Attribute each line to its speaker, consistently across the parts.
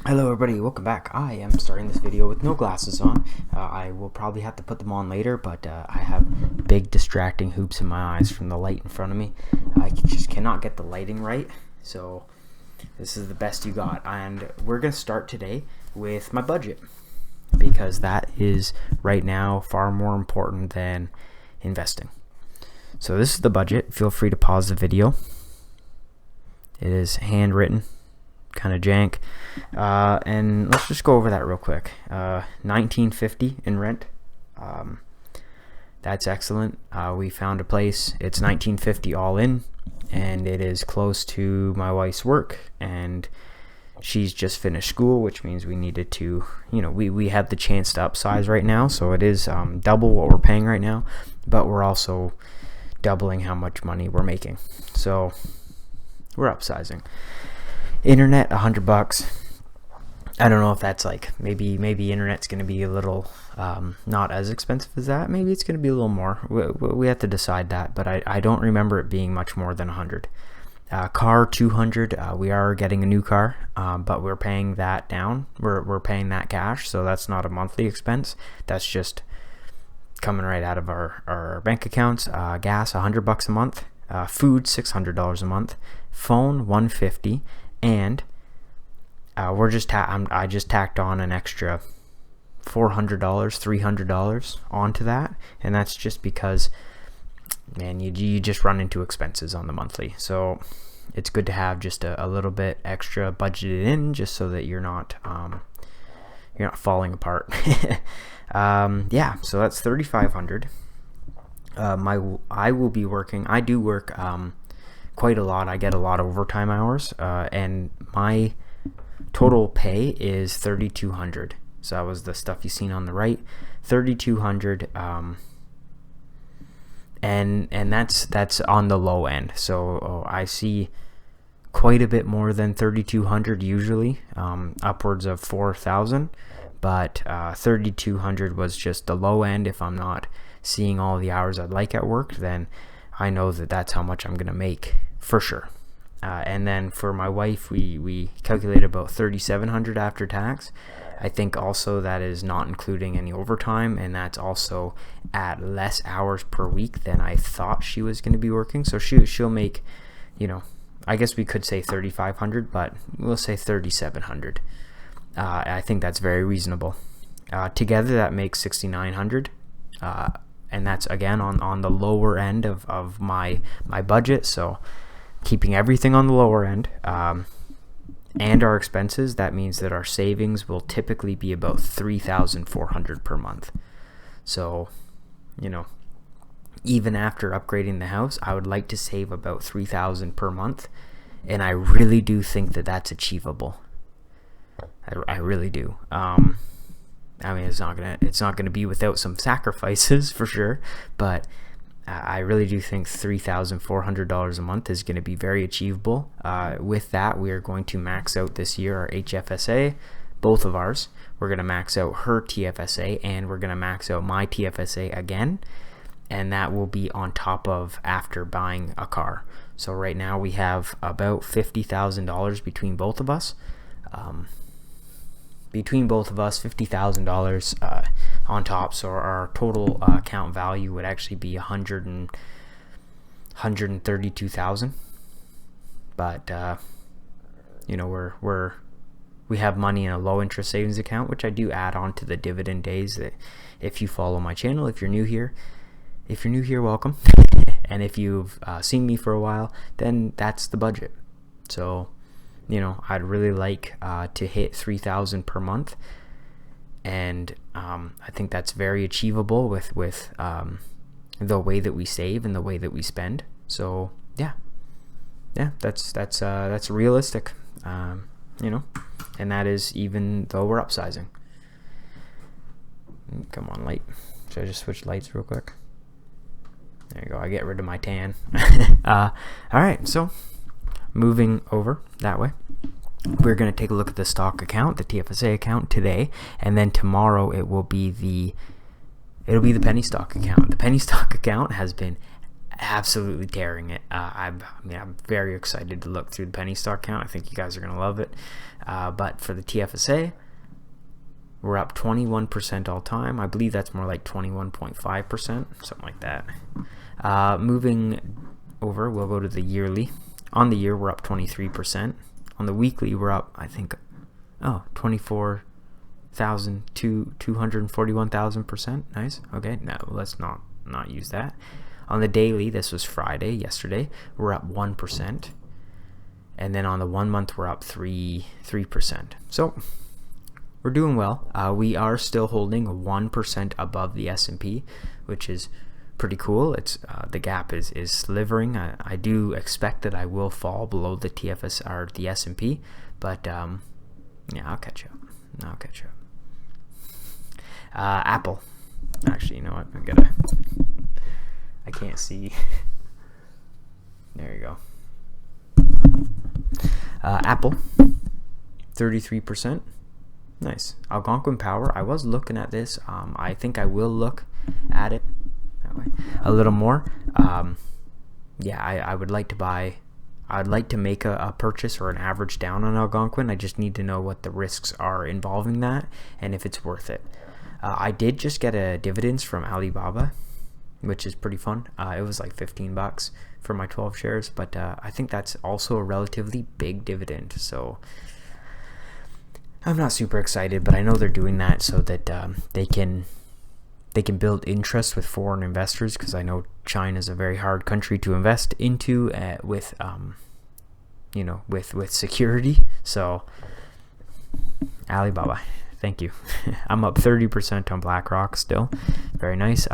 Speaker 1: Hello everybody, welcome back. I am starting this video with no glasses on. I will probably have to put them on later, but I have big distracting hoops in my eyes from the light in front of me. I just cannot get the lighting right, so this is the best you got. And we're going to start today with my budget, because that is right now far more important than investing. So this is the budget. Feel free to pause the video. It is handwritten, kind of jank, and let's just go over that real quick. $19.50 in rent. That's excellent. We found a place. It's $19.50 all in, and it is close to my wife's work, and she's just finished school, which means we needed to, we have the chance to upsize right now, so it is double what we're paying right now, but we're also doubling how much money we're making, so we're upsizing. Internet, $100. I don't know if that's like, maybe internet's going to be a little not as expensive as that. Maybe it's going to be a little more. We have to decide that, but I don't remember it being much more than 100. Car, $200. We are getting a new car, but we're paying that down. We're paying that cash, so that's not a monthly expense. That's just coming right out of our bank accounts. Gas, $100 a month. Food, $600 a month. Phone, $150. And I just tacked on an extra $400, $300 onto that, and that's just because, man, you just run into expenses on the monthly. So it's good to have just a little bit extra budgeted in, just so that you're not falling apart. Yeah, so that's $3,500. I will be working. I do work quite a lot. I get a lot of overtime hours, and my total pay is $3,200. So that was the stuff you seen on the right, $3,200, and that's on the low end. So I see quite a bit more than $3,200 usually, upwards of $4,000, but $3,200 was just the low end. If I'm not seeing all the hours I'd like at work, then I know that that's how much I'm gonna make for sure. And then for my wife, we calculated about $3,700 after tax. I think also that is not including any overtime, and that's also at less hours per week than I thought she was going to be working. So she'll make, I guess we could say $3,500, but we'll say $3,700. I think that's very reasonable. Together that makes $6,900. And that's again on the lower end of my budget, so keeping everything on the lower end, and our expenses, that means that our savings will typically be about $3,400 per month. So even after upgrading the house, I would like to save about $3,000 per month, and I really do think that that's achievable. I really do. I mean, it's not gonna be without some sacrifices for sure, but I really do think $3,400 a month is going to be very achievable. With that, we are going to max out this year our HFSA, both of ours. We're going to max out her TFSA, and we're going to max out my TFSA again, and that will be on top of after buying a car. So right now we have about $50,000 between both of us. $50,000 on top, so our total account value would actually be $132,000. But we have money in a low interest savings account, which I do add on to the dividend days. That if you follow my channel, if you're new here, welcome. And if you've seen me for a while, then that's the budget. So I'd really like to hit $3,000 per month, and I think that's very achievable with the way that we save and the way that we spend. So yeah, that's realistic, and that is even though we're upsizing. Come on, light. Should I just switch lights real quick? There you go. I get rid of my tan. All right, so moving over that way, we're going to take a look at the stock account, the TFSA account today, and then tomorrow it'll be the penny stock account. The penny stock account has been absolutely tearing it. I'm very excited to look through the penny stock count. I think you guys are gonna love it. But for the TFSA, we're up 21% all time. I believe that's more like 21.5%, something like that. Moving over, we'll go to the yearly. On the year, we're up 23%. On the weekly, we're up, I think, 24,000 to 241,000%. Nice. Okay, no, let's not use that. On the daily, this was Friday, yesterday, we're up 1%. And then on the 1 month, we're up 3%. So we're doing well. We are still holding 1% above the S&P, which is pretty cool. It's the gap is slivering. I do expect that I will fall below the TFS or the S&P, but yeah, I'll catch up. Apple. Actually, you know what? I can't see. There you go. Apple, 33%. Nice. Algonquin Power. I was looking at this. I think I will look at it that way a little more. Yeah, I would like to buy. I'd like to make a purchase or an average down on Algonquin. I just need to know what the risks are involving that and if it's worth it. I did just get a dividends from Alibaba, which is pretty fun. It was like $15 for my 12 shares, but I think that's also a relatively big dividend. So I'm not super excited, but I know they're doing that so that they can build interest with foreign investors, because I know China is a very hard country to invest into with security. So Alibaba, thank you. I'm up 30% on BlackRock still. Very nice.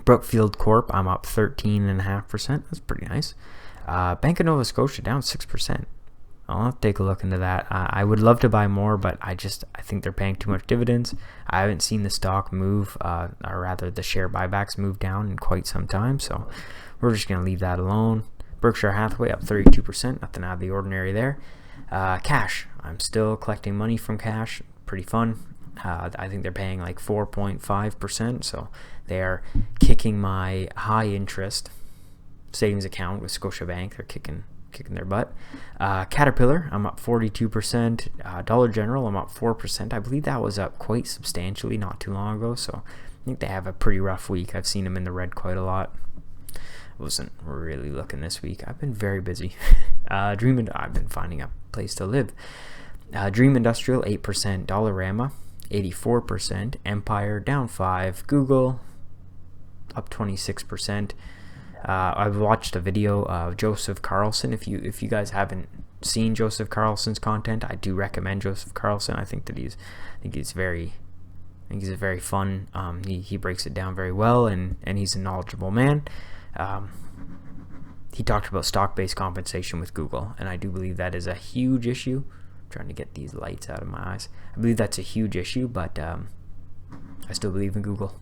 Speaker 1: Brookfield Corp, I'm up 13.5%. That's pretty nice. Bank of Nova Scotia down 6%. I'll have to take a look into that. I would love to buy more, but I think they're paying too much dividends. I haven't seen the stock move, or rather the share buybacks move down in quite some time, so we're just going to leave that alone. Berkshire Hathaway up 32%, nothing out of the ordinary there. Cash, I'm still collecting money from Cash, pretty fun. I think they're paying like 4.5%, so they are kicking my high interest savings account with Scotiabank. They're kicking their butt. Caterpillar, I'm up 42%. Dollar General, I'm up 4%. I believe that was up quite substantially not too long ago, so I think they have a pretty rough week. I've seen them in the red quite a lot. I wasn't really looking this week. I've been very busy. I've been finding a place to live. Dream Industrial, 8%. Dollarama, 84%. Empire, down 5%. Google, up 26%. I've watched a video of Joseph Carlson. If you guys haven't seen Joseph Carlson's content, I do recommend Joseph Carlson. I think he's very fun. He breaks it down very well, and he's a knowledgeable man. He talked about stock-based compensation with Google, and I do believe that is a huge issue. I'm trying to get these lights out of my eyes. I believe that's a huge issue, but I still believe in Google.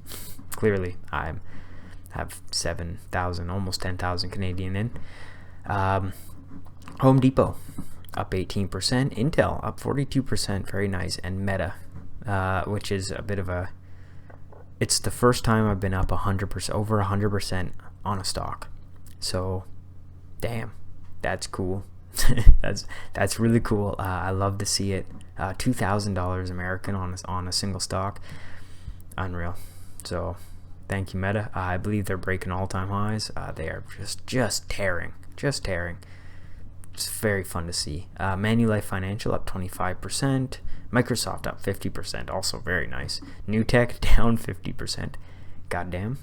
Speaker 1: Clearly, I have 7,000, almost 10,000 Canadian in. Home Depot up 18%. Intel up 42%. Very nice. And Meta, which is a bit of a. It's the first time I've been up 100%, over 100% on a stock. So, damn, that's cool. that's really cool. I love to see it. $2,000 American on a single stock. Unreal. So, thank you, Meta. I believe they're breaking all-time highs. They are just tearing. It's very fun to see. Manulife Financial up 25%. Microsoft up 50%. Also very nice. NewTek down 50%. Goddamn.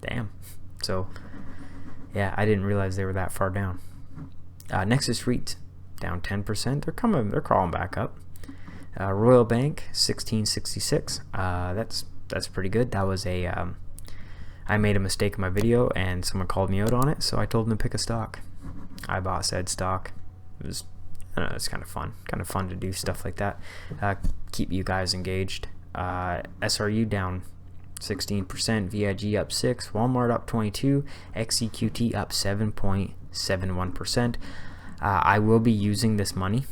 Speaker 1: Damn. So, yeah, I didn't realize they were that far down. Nexus REIT down 10%. They're crawling back up. Royal Bank 1666. That's pretty good. That was I made a mistake in my video and someone called me out on it, so I told them to pick a stock. I bought said stock. It was, I don't know, it's kind of fun to do stuff like that. Keep you guys engaged. SRU down 16%, VIG up 6%, Walmart up 22%, XEQT up 7.71%. I will be using this money,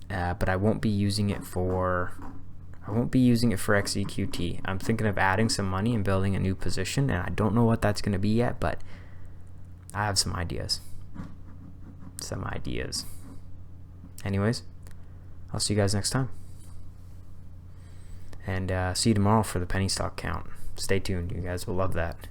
Speaker 1: but I won't be using it for I won't be using it for XEQT. I'm thinking of adding some money and building a new position, and I don't know what that's going to be yet, but I have some ideas. Anyways, I'll see you guys next time. And see you tomorrow for the penny stock count. Stay tuned. You guys will love that.